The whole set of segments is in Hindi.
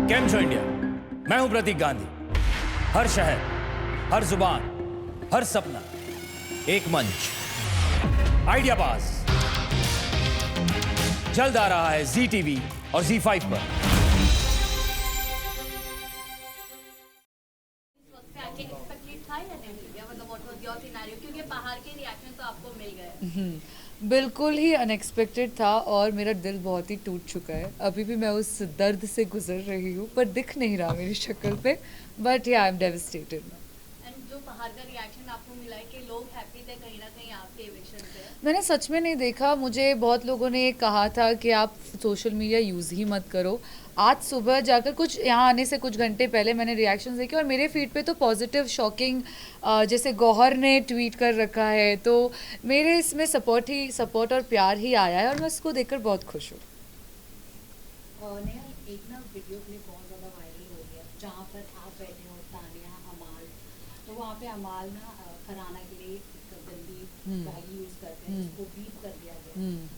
केम छो इंडिया। मैं हूं प्रतीक गांधी। हर शहर, हर जुबान, हर सपना एक मंच। आइडिया पास जल्द आ रहा है जी टीवी और जी5 पर। क्योंकि बाहर के रिएक्शन तो आपको मिल गए। बिल्कुल ही अनएक्सपेक्टेड था और मेरा दिल बहुत ही टूट चुका है। अभी भी मैं उस दर्द से गुजर रही हूँ, पर दिख नहीं रहा मेरी शक्ल पे। बट या आई एम डेविस्टेटेड। एंड जो बाहर का रिएक्शन आपको मिला है कि लोग हैप्पी थे कहीं ना कहीं आपके इविक्शन पे। मैंने सच में नहीं देखा। मुझे बहुत लोगों ने कहा था कि आप सोशल मीडिया यूज़ ही मत करो। आज सुबह जाकर कुछ यहाँ आने से कुछ घंटे पहले मैंने रिएक्शन देखे और मेरे फीड पे तो पॉजिटिव शॉकिंग, जैसे गौहर ने ट्वीट कर रखा है, तो मेरे इसमें सपोर्ट और प्यार ही आया है और मैं इसको देखकर बहुत खुश हूँ। नेहा, एक ना वीडियो क्लिप बहुत ज़्यादा वायरल हो गया जहाँ पर आप बैठे हो, तानिया, अमाल, तो वहाँ पे अमाल ना फरहाना के लिए एक गंदी गाली यूज़ करते हैं, उसको बीप कर दिया गया,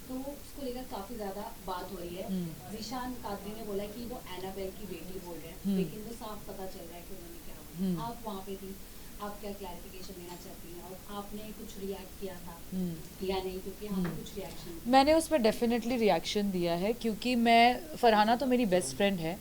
तो उसको लेकर काफ़ी ज़्यादा बात हो रही है। ज़ीशान कादरी ने बोला कि वो एनाबेल की बेटी बोल रहे हैं, लेकिन वो साफ पता चल रहा है कि उन्होंने क्या बोला। आप वहाँ पे थी, आप क्या क्लैरिफिकेशन देना चाहती हैं और आपने कुछ रिएक्ट किया था या नहीं, क्योंकि यहाँ पे कुछ रिएक्शन मैंने उस पर डेफिनेटली रिएक्शन दिया है, क्योंकि फरहाना तो मेरी बेस्ट फ्रेंड है।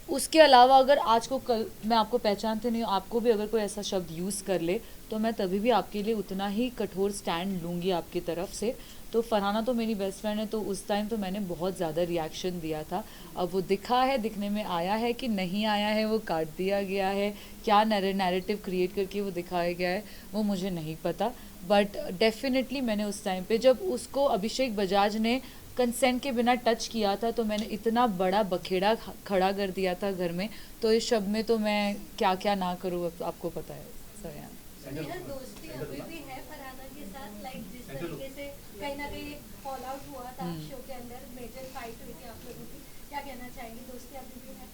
उसके अलावा अगर आज को कल मैं आपको पहचानते नहीं हूँ, आपको भी अगर कोई ऐसा शब्द यूज़ कर ले तो मैं तभी भी आपके लिए उतना ही कठोर स्टैंड लूँगी आपकी तरफ से। तो फरहाना तो मेरी बेस्ट फ्रेंड है, तो उस टाइम तो मैंने बहुत ज़्यादा रिएक्शन दिया था। अब वो दिखा है, दिखने में आया है कि नहीं आया है, वो काट दिया गया है, क्या नैरेटिव क्रिएट करके वो दिखाया गया है, वो मुझे नहीं पता। बट डेफिनेटली मैंने उस टाइम पे जब उसको अभिषेक बजाज ने कंसेंट के बिना टच किया था, तो मैंने इतना बड़ा बखेड़ा खड़ा कर दिया था घर में। तो इस शब्द में तो मैं क्या क्या ना करूँ, आपको पता है। दोस्ती अभी भी है फरहाना के साथ, लाइक जिस तरीके से कहीं ना कहीं फॉल आउट हुआ था शो के अंदर, मेजर फाइट हुई थी आप लोगों की, क्या कहना चाहेंगे? दोस्ती अभी भी है?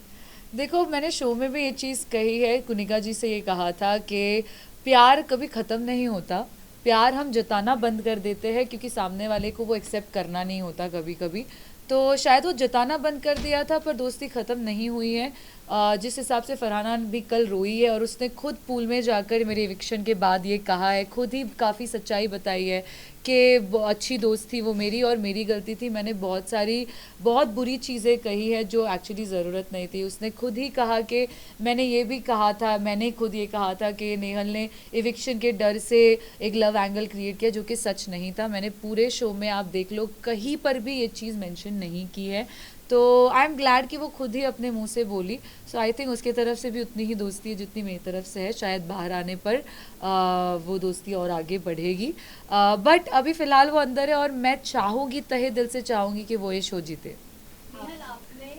देखो, मैंने शो में भी ये चीज़ कही है, कुनिका जी से ये कहा था कि प्यार कभी ख़त्म नहीं होता। प्यार हम जताना बंद कर देते हैं क्योंकि सामने वाले को वो एक्सेप्ट करना नहीं होता कभी कभी। तो शायद वो जताना बंद कर दिया था, पर दोस्ती ख़त्म नहीं हुई है। जिस हिसाब से फरहाना भी कल रोई है और उसने खुद पूल में जाकर मेरे इविक्शन के बाद ये कहा है, खुद ही काफ़ी सच्चाई बताई है कि अच्छी दोस्त थी वो मेरी और मेरी गलती थी, मैंने बहुत बुरी चीज़ें कही है जो एक्चुअली ज़रूरत नहीं थी। उसने खुद ही कहा कि मैंने खुद ये कहा था कि नेहल ने इविक्शन के डर से एक लव एंगल क्रिएट किया, जो कि सच नहीं था। मैंने पूरे शो में, आप देख लो, कहीं पर भी ये चीज़ मेंशन नहीं की है। तो आई एम ग्लैड कि वो खुद ही अपने मुंह से बोली। सो आई थिंक उसकी तरफ से भी उतनी ही दोस्ती है जितनी मेरी तरफ से है। शायद बाहर आने पर वो दोस्ती और आगे बढ़ेगी, बट अभी फ़िलहाल वो अंदर है और मैं चाहूँगी, तहे दिल से चाहूँगी कि वो ये शो जीते। आपने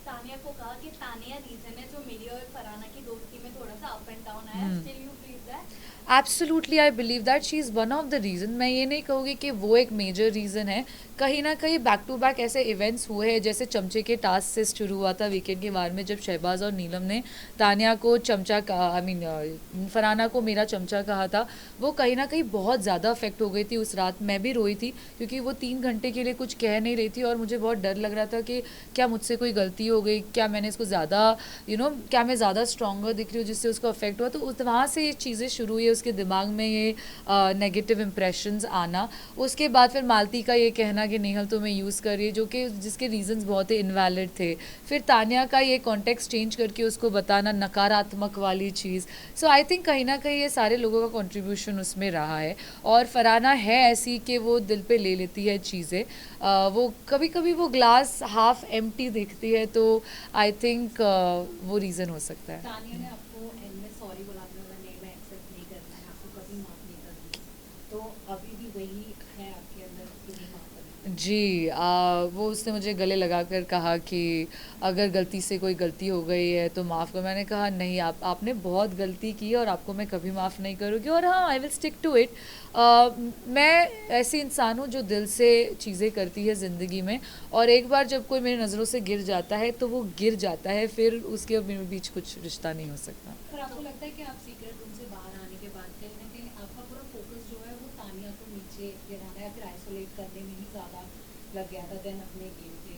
तानिया को कहा कि तानिया रीजन है जो मेरी और फरहाना की दोस्ती में थोड़ा सा अप एंड डाउन आया, still you believe that? Absolutely I believe that she is one of the reason. मैं ये नहीं कहूँगी कि वो एक मेजर रीज़न है। कहीं ना कहीं बैक टू बैक ऐसे इवेंट्स हुए हैं, जैसे चमचे के टास्क से शुरू हुआ था वीकेंड के बार में, जब शहबाज और नीलम ने तानिया को चमचा कहा, फरहाना को मेरा चमचा कहा था। वो कहीं ना कहीं बहुत ज़्यादा अफेक्ट हो गई थी उस रात। मैं भी रोई थी क्योंकि वो 3 घंटे के लिए कुछ कह नहीं रही थी और मुझे बहुत डर लग रहा था कि क्या मुझसे कोई गलती हो गई, क्या मैंने इसको ज़्यादा क्या मैं ज़्यादा स्ट्रॉन्गर दिख रही हूँ जिससे उसको अफेक्ट हुआ। तो वहाँ से ये चीज़ें शुरू हुई है, उसके दिमाग में ये नेगेटिव इम्प्रेशंस आना। उसके बाद फिर मालती का ये कहना कि नेहल तुम्हें यूज़ कर रही है, जो कि जिसके रीजंस बहुत ही इनवैलिड थे। फिर तानिया का ये कॉन्टेक्स्ट चेंज करके उसको बताना, नकारात्मक वाली चीज़। सो आई थिंक कहीं ना कहीं ये सारे लोगों का कंट्रीब्यूशन उसमें रहा है। और फरहाना है ऐसी कि वो दिल पे ले लेती है चीज़ें। वो कभी कभी वो ग्लास हाफ एम्प्टी दिखती है, तो आई थिंक वो रीज़न हो सकता है। तानिया ने आपको एंड में सॉरी बोला, आपने बोला नहीं मैं एक्सेप्ट नहीं करना है, आपको कभी माफ नहीं करूँगी, तो अभी भी वही है आपके अंदर कि नहीं माफ करना? जी, वो उसने मुझे गले लगाकर कहा कि अगर गलती से कोई गलती हो गई है तो माफ़ करो। मैंने कहा नहीं, आपने बहुत गलती की और आपको मैं कभी माफ़ नहीं करूँगी, और हाँ, I will stick to it. मैं ऐसी इंसान हूँ जो दिल से चीज़ें करती है ज़िंदगी में, और एक बार जब कोई मेरी नज़रों से गिर जाता है तो वो गिर जाता है, फिर उसके मेरे बीच कुछ रिश्ता नहीं हो सकता। पर आपको लगता है कि आप सीक्रेट रूम से बाहर आने के बाद कहीं ना कहीं आपका पूरा फोकस जो है वो तानिया को नीचे गिराना या फिर आइसोलेट करने में ही ज़्यादा लग गया था देन अपने गेम पे?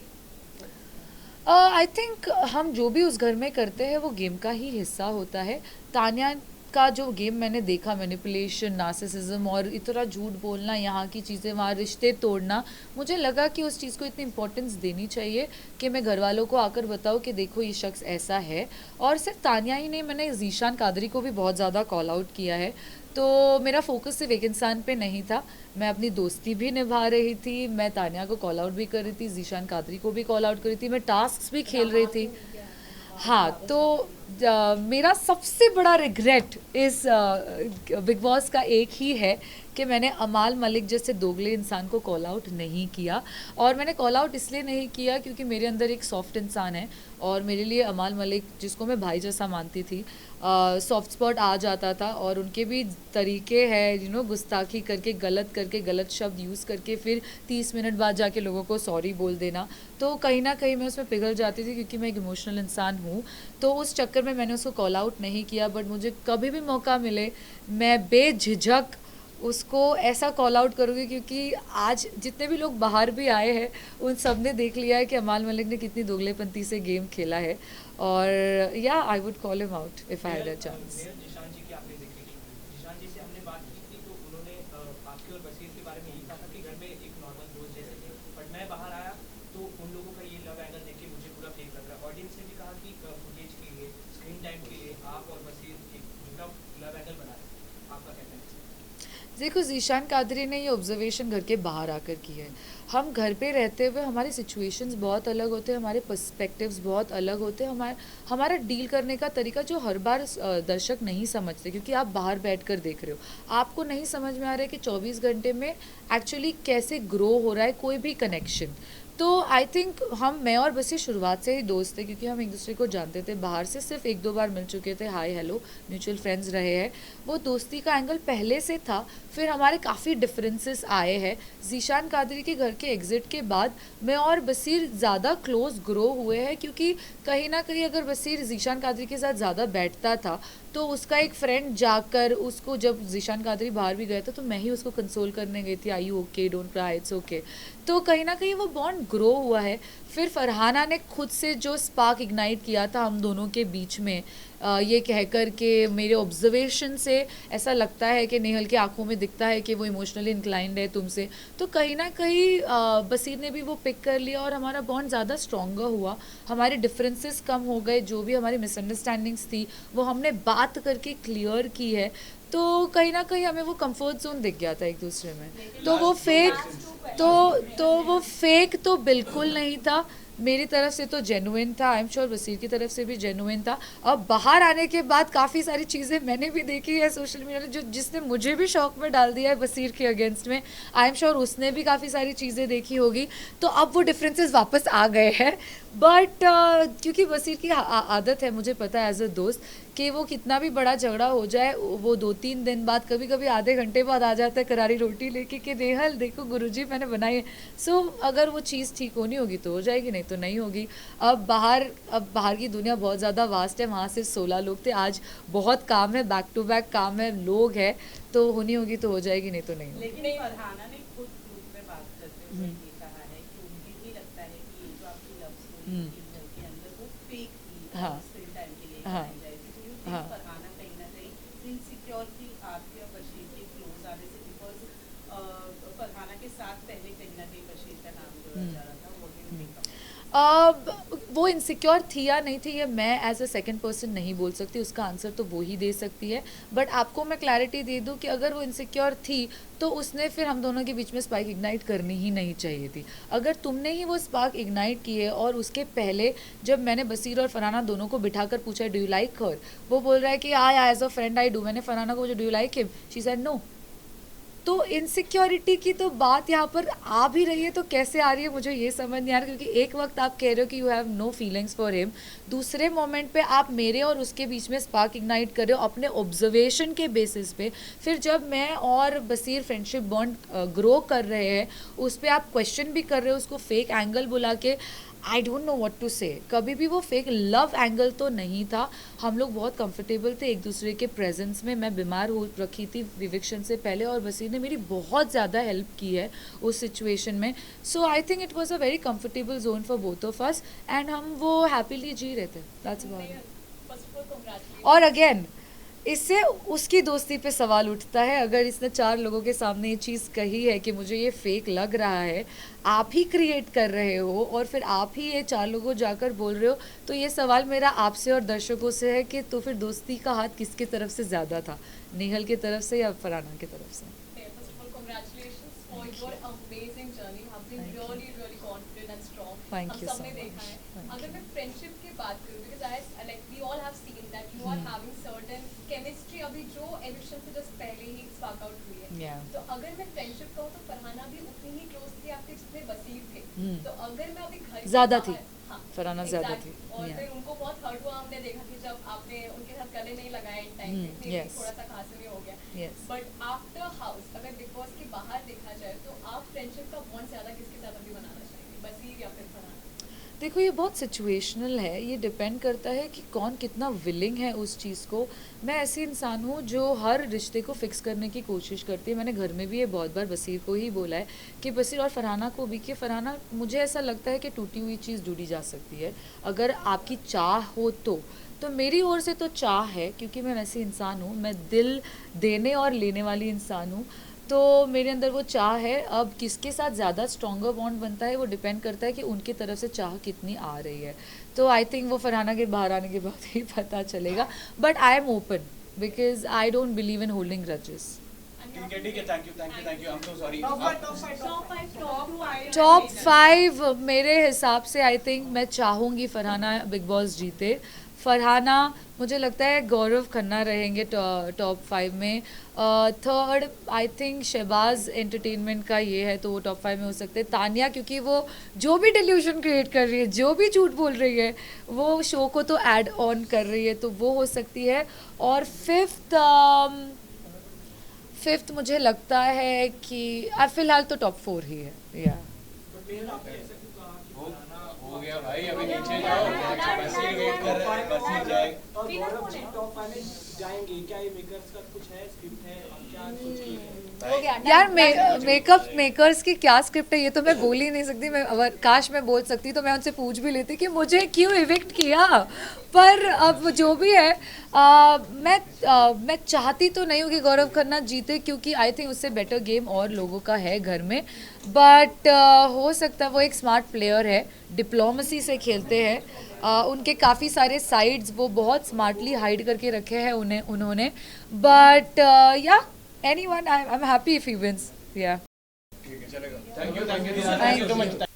आई थिंक हम जो भी उस घर में करते हैं वो गेम का ही हिस्सा होता है। तान्या का जो गेम मैंने देखा, मैनिपुलेशन, नार्सिसिज्म और इतना झूठ बोलना, यहाँ की चीज़ें वहाँ रिश्ते तोड़ना, मुझे लगा कि उस चीज़ को इतनी इंपॉर्टेंस देनी चाहिए कि मैं घर वालों को आकर बताऊँ कि देखो ये शख्स ऐसा है। और सिर्फ तान्या ही नहीं, मैंने ज़ीशान कादरी को भी बहुत ज़्यादा कॉल आउट किया है। तो मेरा फोकस सिर्फ एक इंसान पे नहीं था, मैं अपनी दोस्ती भी निभा रही थी, मैं तान्या को कॉल आउट भी कर रही थी, ज़ीशान कादरी को भी कॉल आउट कर रही थी, मैं टास्क भी खेल रही थी। हाँ, तो मेरा सबसे बड़ा रिग्रेट इस बिग बॉस का एक ही है कि मैंने अमाल मलिक जैसे दोगले इंसान को कॉल आउट नहीं किया। और मैंने कॉल आउट इसलिए नहीं किया क्योंकि मेरे अंदर एक सॉफ्ट इंसान है और मेरे लिए अमाल मलिक, जिसको मैं भाई जैसा मानती थी, सॉफ्ट स्पॉट आ जाता था। और उनके भी तरीके हैं गुस्ताखी करके गलत शब्द यूज़ करके फिर 30 मिनट बाद जाके लोगों को सॉरी बोल देना। तो कहीं ना कहीं मैं उसमें पिघल जाती थी क्योंकि मैं एक इमोशनल इंसान हूँ। तो उस चक्कर में मैंने उसको कॉल आउट नहीं किया। बट मुझे कभी भी मौका मिले मैं बेझिझक उसको ऐसा कॉल आउट करूँगी, क्योंकि आज जितने भी लोग बाहर भी आए हैं उन सब ने देख लिया है कि अमाल मलिक ने कितनी दोगलेपंती से गेम खेला है। और या I would call him out if I had a chance. Zeeshan ji की आपने जिक्र की, जिशान जी से हमने बात की थी तो उन्होंने आपके और बशीर के बारे में यही कहा था कि घर में एक नॉर्मल दोस्त जैसे थे। बट मैं बाहर आया तो उन लोगों का ये लव एंगल देख के मुझे पूरा फेक लग रहा है। ऑडियंस ने भी कहा कि फुटेज के लिए, स्क्रीन टाइम के लिए आप और बशीर एक झूठा लव एंगल बना रहे हैं। आपका कहना है? देखो, ज़ीशान कादरी ने ये ऑब्जर्वेशन घर के बाहर आकर की है। हम घर पे रहते हुए हमारी सिचुएशंस बहुत अलग होते हैं, हमारे पर्सपेक्टिव्स बहुत अलग होते हैं, हमारा डील करने का तरीका जो हर बार दर्शक नहीं समझते, क्योंकि आप बाहर बैठकर देख रहे हो। आपको नहीं समझ में आ रहा है कि 24 घंटे में एक्चुअली कैसे ग्रो हो रहा है कोई भी कनेक्शन। तो आई थिंक मैं और बसीर शुरुआत से ही दोस्त थे, क्योंकि हम एक दूसरे को जानते थे। बाहर से सिर्फ 1-2 बार मिल चुके थे, हाय हेलो, म्यूचुअल फ्रेंड्स रहे हैं। वो दोस्ती का एंगल पहले से था। फिर हमारे काफ़ी डिफरेंसेस आए हैं। ज़ीशान कादरी के घर के एग्ज़िट के बाद मैं और बसीर ज़्यादा क्लोज ग्रो हुए हैं, क्योंकि कहीं ना कहीं अगर बसीर ज़ीशान कादरी के साथ ज़्यादा बैठता था तो उसका एक फ्रेंड जाकर उसको, जब ज़ीशान कादरी बाहर भी गया था तो मैं ही उसको कंसोल करने गई थी, I you okay, don't cry, it's okay. तो कहीं ना कहीं वो बॉन्ड ग्रो हुआ है। फिर फरहाना ने खुद से जो स्पार्क इग्नाइट किया था हम दोनों के बीच में, ये कहकर के मेरे ऑब्जर्वेशन से ऐसा लगता है कि नेहल की आंखों में दिखता है कि वो इमोशनली इंक्लाइंड है तुमसे। तो कहीं ना कहीं बसीर ने भी वो पिक कर लिया और हमारा बॉन्ड ज़्यादा स्ट्रॉन्गर हुआ। हमारे डिफरेंसेस कम हो गए, जो भी हमारी मिसअंडरस्टैंडिंग्स थी वो हमने बात करके क्लियर की है। तो कहीं ना कहीं हमें वो कंफर्ट जोन दिख गया था एक दूसरे में। तो वो फेक तो बिल्कुल नहीं था। मेरी तरफ से तो जेन्युइन था, आई एम श्योर बसीर की तरफ से भी जेन्युइन था। अब बाहर आने के बाद काफ़ी सारी चीज़ें मैंने भी देखी है सोशल मीडिया में, जिसने मुझे भी शौक में डाल दिया है बसीर के अगेंस्ट में। आई एम श्योर उसने भी काफ़ी सारी चीज़ें देखी होगी। तो अब वो डिफरेंसेस वापस आ गए हैं। बट क्योंकि बसीर की आदत है, मुझे पता है एज अ दोस्त, कि वो कितना भी बड़ा झगड़ा हो जाए वो 2-3 दिन बाद, कभी कभी आधे घंटे बाद आ जाता है करारी रोटी लेके कि नेहल देखो गुरुजी मैंने बनाई है। सो अगर वो चीज़ ठीक होनी होगी तो हो जाएगी, नहीं तो नहीं होगी। अब बाहर की दुनिया बहुत ज़्यादा वास्ट है। वहाँ सिर्फ 16 लोग थे, आज बहुत काम है, बैक टू बैक काम है, लोग है, तो होनी होगी तो हो जाएगी, नहीं तो नहीं होगी। लेकिन फरहाना ने खुद ग्रुप में बात करते हुए ये कहा है कि उन्हें भी लगता है कि ये जो आपकी लव स्टोरी थी घर के अंदर वो फेक थी, हाँ। स्क्रीन टाइम के लिए हाँ। बनाई जाए थी। तो यू हाँ। थिंक फरहाना कहीं ना कहीं इनसिक्योर थी आपके और बशीर के क्लोज आने से, बिकॉज फरहाना के साथ पहले कहीं ना कहीं बशीर का नाम जोड़ा जा रहा था। वो भी वो इनसिक्योर थी या नहीं थी ये मैं एज अ सेकंड पर्सन नहीं बोल सकती, उसका आंसर तो वो ही दे सकती है। बट आपको मैं क्लैरिटी दे दूं कि अगर वो इनसिक्योर थी तो उसने फिर हम दोनों के बीच में स्पार्क इग्नाइट करनी ही नहीं चाहिए थी। अगर तुमने ही वो स्पार्क इग्नाइट की है, और उसके पहले जब मैंने बसीर और फरहाना दोनों को बिठाकर पूछा डू यू लाइक हर, वो बोल रहा है कि I as a friend I do. मैंने फरहाना को do you like him, she said no. तो इनसिक्योरिटी की तो बात यहाँ पर आ भी रही है तो कैसे आ रही है मुझे ये समझ नहीं आ रहा, क्योंकि एक वक्त आप कह रहे हो कि you have no feelings for him, दूसरे मोमेंट पे आप मेरे और उसके बीच में स्पार्क इग्नाइट कर रहे हो अपने ऑब्जर्वेशन के बेसिस पे। फिर जब मैं और बसीर फ्रेंडशिप बॉन्ड ग्रो कर रहे हैं उस पर आप क्वेश्चन भी कर रहे हो, उसको फेक एंगल बुला के। I don't know what to say. कभी भी वो फेक लव एंगल तो नहीं था, हम लोग बहुत कंफर्टेबल थे एक दूसरे के प्रेजेंस में। मैं बीमार हो रखी थी विविक्शन से पहले और बसीर ने मेरी बहुत ज़्यादा हेल्प की है उस सिचुएशन में। So I think it was a very comfortable zone for both of us and हम वो हैप्पीली जी रहे थे। That's about it. और अगेन इससे उसकी दोस्ती पे सवाल उठता है, अगर इसने 4 लोगों के सामने ये चीज़ कही है कि मुझे ये फेक लग रहा है, आप ही क्रिएट कर रहे हो और फिर आप ही ये 4 लोगों जाकर बोल रहे हो, तो ये सवाल मेरा आपसे और दर्शकों से है कि तो फिर दोस्ती का हाथ किसकी तरफ से ज़्यादा था, नेहल की तरफ से या फरहाना की तरफ से? Thank you so much. अगर मैं फ्रेंडशिप की बात करूं, because I like we all have seen that you are having certain chemistry अभी जो एविक्शन से जस्ट पहले ही स्पार्क आउट हुई है। Yeah. तो अगर मैं फ्रेंडशिप कहूं तो फरहाना भी उतनी ही क्लोज थी आपके जितने बसीर थे। तो अगर मैं अभी घर ज़्यादा थी, हाँ, फरहाना ज़्यादा थी। और Yeah. फिर उनको बहुत हर्ट हुआ हमने देखा कि जब आपने उनके साथ गले नहीं लगाया इन टाइम पे, maybe yes. थोड़ा सा खास भी हो गया। Yes. बट आफ्टर हाउस अगर बिग बॉस के बाहर देखा जाए तो आप फ्रेंडशिप का बॉन्ड ज्यादा किसके साथ अभी बनाना चाहेंगे, बसीर या फिर फरहाना? देखो ये बहुत सिचुएशनल है, ये डिपेंड करता है कि कौन कितना विलिंग है उस चीज़ को। मैं ऐसी इंसान हूँ जो हर रिश्ते को फिक्स करने की कोशिश करती है। मैंने घर में भी ये बहुत बार बसीर को ही बोला है कि बसीर और फरहाना को भी कि फरहाना मुझे ऐसा लगता है कि टूटी हुई चीज़ जुड़ी जा सकती है अगर आपकी चाह हो तो मेरी ओर से तो चाह है, क्योंकि मैं वैसी इंसान हूँ, मैं दिल देने और लेने वाली इंसान हूँ, तो मेरे अंदर वो चाह है। अब किसके साथ ज़्यादा स्ट्रॉन्गर बॉन्ड बनता है वो डिपेंड करता है कि उनकी तरफ से चाह कितनी आ रही है। तो आई थिंक वो फरहाना के बाहर आने के बाद ही पता चलेगा, but I am open because I don't believe in holding grudges. ठीक है, thank you, I am so sorry. Top 5 मेरे हिसाब से आई थिंक मैं चाहूँगी फरहाना बिग बॉस जीते। फरहाना मुझे लगता है गौरव खन्ना रहेंगे टॉप 5 में। Third I think Shahbaz entertainment का ये है तो वो टॉप 5 में हो सकते हैं। तानिया क्योंकि वो जो भी डिल्यूशन क्रिएट कर रही है, जो भी झूठ बोल रही है, वो शो को तो ऐड ऑन कर रही है, तो वो हो सकती है। और फिफ्थ मुझे लगता है कि फिलहाल तो टॉप 4 ही है। या हो गया भाई, अभी नीचे जाओ, बसीर वेट कर रहा है, बसीर जाए। और गौरव जी टॉप 5 में जाएंगे क्या? ये मेकर्स का कुछ है, स्क्रिप्ट है, हम क्या सोच के हैं? यार मेकर्स की क्या स्क्रिप्ट है ये तो मैं बोल ही नहीं सकती। मैं अगर काश मैं बोल सकती तो मैं उनसे पूछ भी लेती कि मुझे क्यों इविक्ट किया, पर अब जो भी है मैं चाहती तो नहीं हूँ कि गौरव खन्ना जीते, क्योंकि आई थिंक उससे बेटर गेम और लोगों का है घर में। बट हो सकता है वो एक स्मार्ट प्लेयर है, डिप्लोमेसी से खेलते हैं, उनके काफ़ी सारे साइड्स वो बहुत स्मार्टली हाइड करके रखे हैं उन्होंने। बट या anyone, I'm happy if he wins. Yeah. Thank you, thank you, thank you so much.